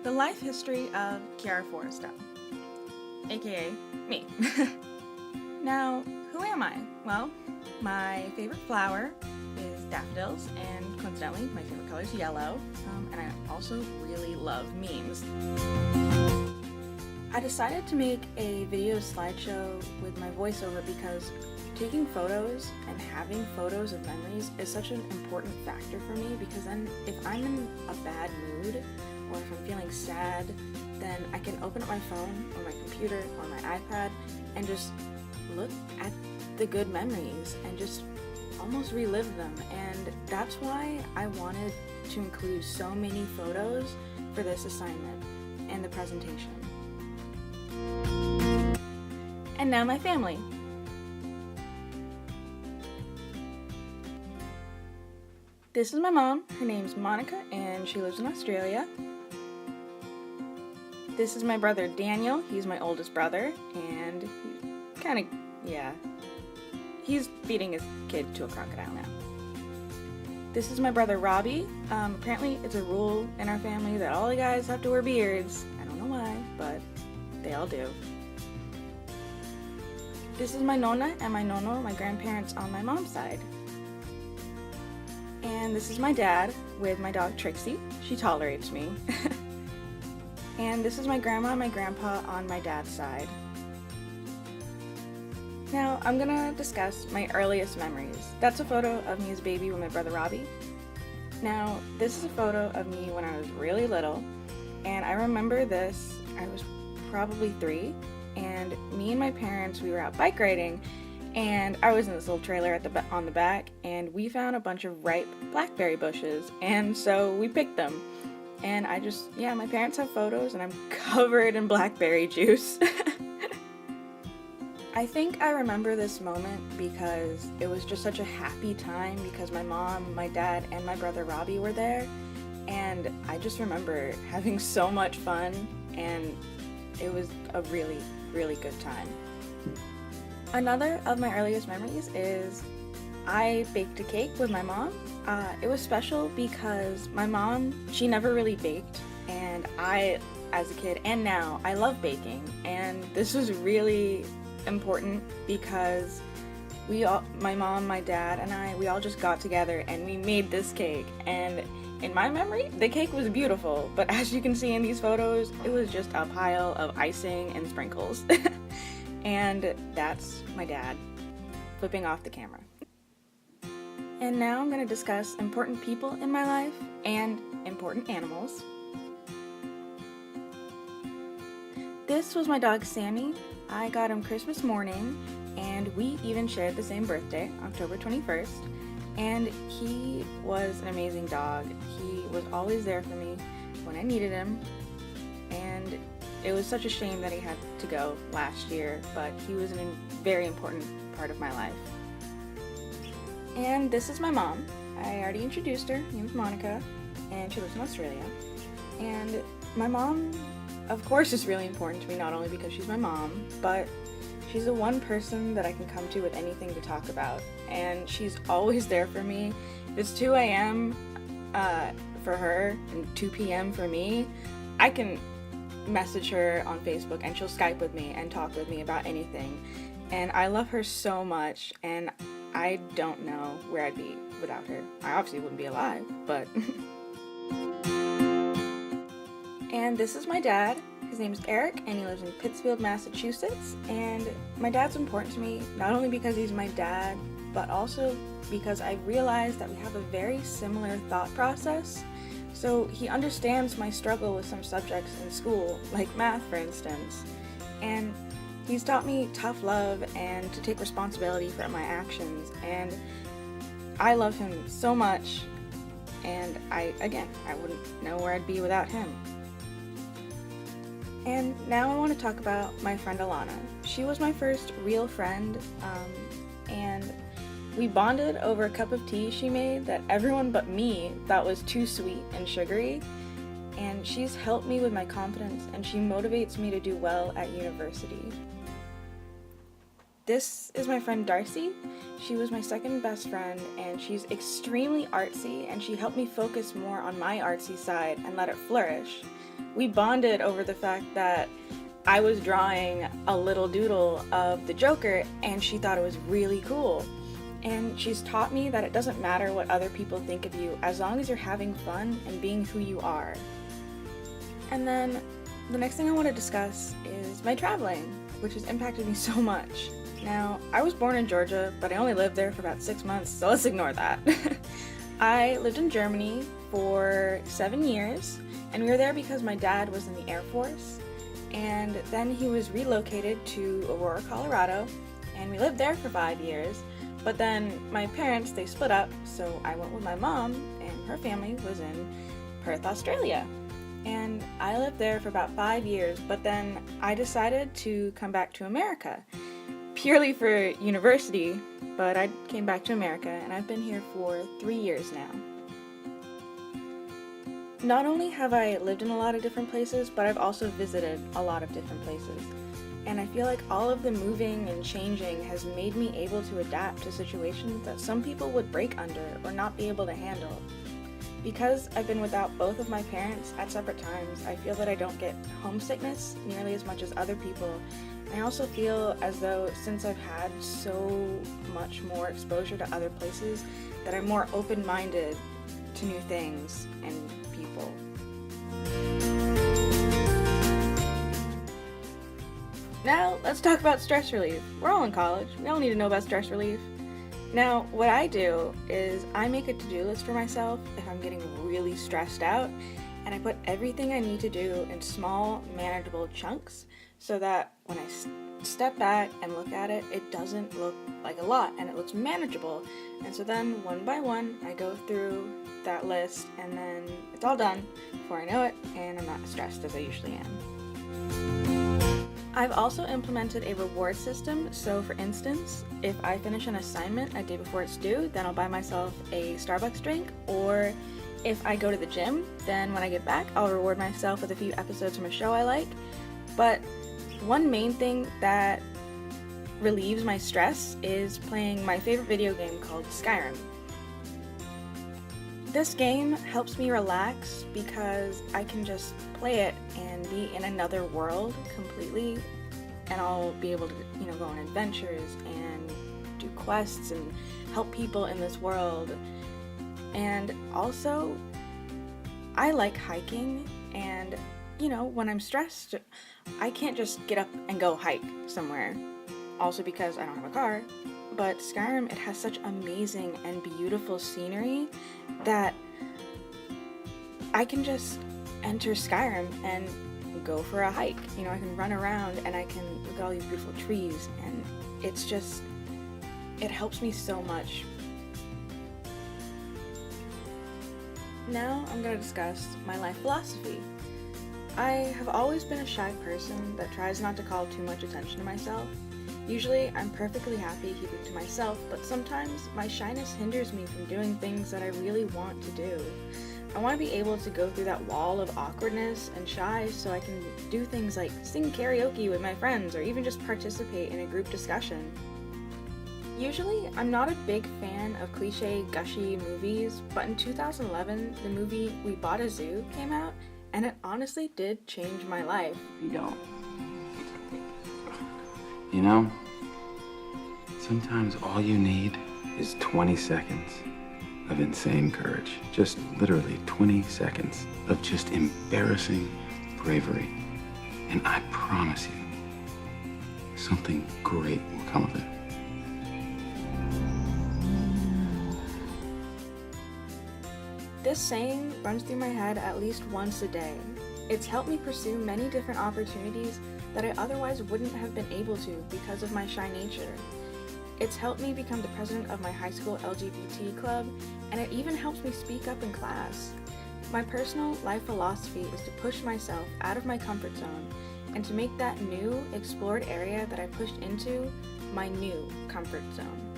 The life history of Kiara Forrester, aka me. Now, who am I? Well, my favorite flower is daffodils, and coincidentally, my favorite color is yellow, and I also really love memes. I decided to make a video slideshow with my voiceover because taking photos and having photos of memories is such an important factor for me, because then if I'm in a bad mood or if I'm feeling sad, then I can open up my phone or my computer or my iPad and just look at the good memories and just almost relive them. And that's why I wanted to include so many photos for this assignment and the presentation. And now my family. This is my mom. Her name's Monica and she lives in Australia. This is my brother Daniel. He's my oldest brother, and he's feeding his kid to a crocodile now. This is my brother Robbie. Apparently it's a rule in our family that all the guys have to wear beards. I don't know why, but they all do. This is my nonna and my nono, my grandparents on my mom's side. And this is my dad with my dog Trixie. She tolerates me. And this is my grandma and my grandpa on my dad's side. Now I'm gonna discuss my earliest memories. That's a photo of me as a baby with my brother Robbie. Now this is a photo of me when I was really little, and I remember this, I was probably 3, and me and my parents, we were out bike riding, and I was in this little trailer on the back, and we found a bunch of ripe blackberry bushes, and so we picked them. And my parents have photos, and I'm covered in blackberry juice. I think I remember this moment because it was just such a happy time because my mom, my dad, and my brother Robbie were there, and I just remember having so much fun, and it was a really, really good time. Another of my earliest memories is I baked a cake with my mom. It was special because my mom, she never really baked, and I, as a kid and now, I love baking, and this was really important because my mom, my dad, and we all just got together and we made this cake, and in my memory, the cake was beautiful, but as you can see in these photos, it was just a pile of icing and sprinkles. And that's my dad flipping off the camera. And now I'm going to discuss important people in my life and important animals. This was my dog Sammy. I got him Christmas morning, and we even shared the same birthday, October 21st. And he was an amazing dog. He was always there for me when I needed him. And it was such a shame that he had to go last year, but he was a very important part of my life. And this is my mom. I already introduced her. Her name is Monica, and she lives in Australia. And my mom, of course, is really important to me, not only because she's my mom, but she's the one person that I can come to with anything to talk about. And she's always there for me. If it's 2 a.m. For her and 2 p.m. for me, I can message her on Facebook and she'll Skype with me and talk with me about anything. And I love her so much, and I don't know where I'd be without her. I obviously wouldn't be alive, but... And this is my dad. His name is Eric, and he lives in Pittsfield, Massachusetts. And my dad's important to me, not only because he's my dad, but also because I realized that we have a very similar thought process. So he understands my struggle with some subjects in school, like math, for instance. And he's taught me tough love and to take responsibility for my actions. And I love him so much. And I wouldn't know where I'd be without him. And now I want to talk about my friend Alana. She was my first real friend, and we bonded over a cup of tea she made that everyone but me thought was too sweet and sugary. And she's helped me with my confidence, and she motivates me to do well at university. This is my friend Darcy. She was my second best friend, and she's extremely artsy, and she helped me focus more on my artsy side and let it flourish. We bonded over the fact that I was drawing a little doodle of the Joker, and she thought it was really cool. And she's taught me that it doesn't matter what other people think of you as long as you're having fun and being who you are. And then the next thing I want to discuss is my traveling, which has impacted me so much. Now, I was born in Georgia, but I only lived there for about 6 months, so let's ignore that. I lived in Germany for 7 years, and we were there because my dad was in the Air Force, and then he was relocated to Aurora, Colorado, and we lived there for 5 years, but then my parents, they split up, so I went with my mom, and her family was in Perth, Australia. And I lived there for about 5 years, but then I decided to come back to America. Purely for university, but I came back to America, and I've been here for 3 years now. Not only have I lived in a lot of different places, but I've also visited a lot of different places. And I feel like all of the moving and changing has made me able to adapt to situations that some people would break under or not be able to handle. Because I've been without both of my parents at separate times, I feel that I don't get homesickness nearly as much as other people. I also feel as though since I've had so much more exposure to other places, that I'm more open-minded to new things and people. Now, let's talk about stress relief. We're all in college. We all need to know about stress relief. Now, what I do is I make a to-do list for myself if I'm getting really stressed out, and I put everything I need to do in small, manageable chunks so that when I step back and look at it, it doesn't look like a lot and it looks manageable. And so then one by one, I go through that list and then it's all done before I know it, and I'm not as stressed as I usually am. I've also implemented a reward system, so for instance, if I finish an assignment a day before it's due, then I'll buy myself a Starbucks drink, or if I go to the gym, then when I get back, I'll reward myself with a few episodes from a show I like. But one main thing that relieves my stress is playing my favorite video game called Skyrim. This game helps me relax because I can just play it and be in another world completely, and I'll be able to, go on adventures and do quests and help people in this world. And also, I like hiking, and when I'm stressed, I can't just get up and go hike somewhere. Also because I don't have a car. But Skyrim, it has such amazing and beautiful scenery that I can just enter Skyrim and go for a hike. I can run around and I can look at all these beautiful trees, and it helps me so much. Now I'm going to discuss my life philosophy. I have always been a shy person that tries not to call too much attention to myself. Usually, I'm perfectly happy keeping to myself, but sometimes my shyness hinders me from doing things that I really want to do. I want to be able to go through that wall of awkwardness and shy so I can do things like sing karaoke with my friends or even just participate in a group discussion. Usually, I'm not a big fan of cliche, gushy movies, but in 2011, the movie We Bought a Zoo came out, and it honestly did change my life. You don't. Sometimes all you need is 20 seconds of insane courage. Just literally 20 seconds of just embarrassing bravery. And I promise you, something great will come of it. This saying runs through my head at least once a day. It's helped me pursue many different opportunities that I otherwise wouldn't have been able to because of my shy nature. It's helped me become the president of my high school LGBT club, and it even helps me speak up in class. My personal life philosophy is to push myself out of my comfort zone and to make that new, explored area that I pushed into my new comfort zone.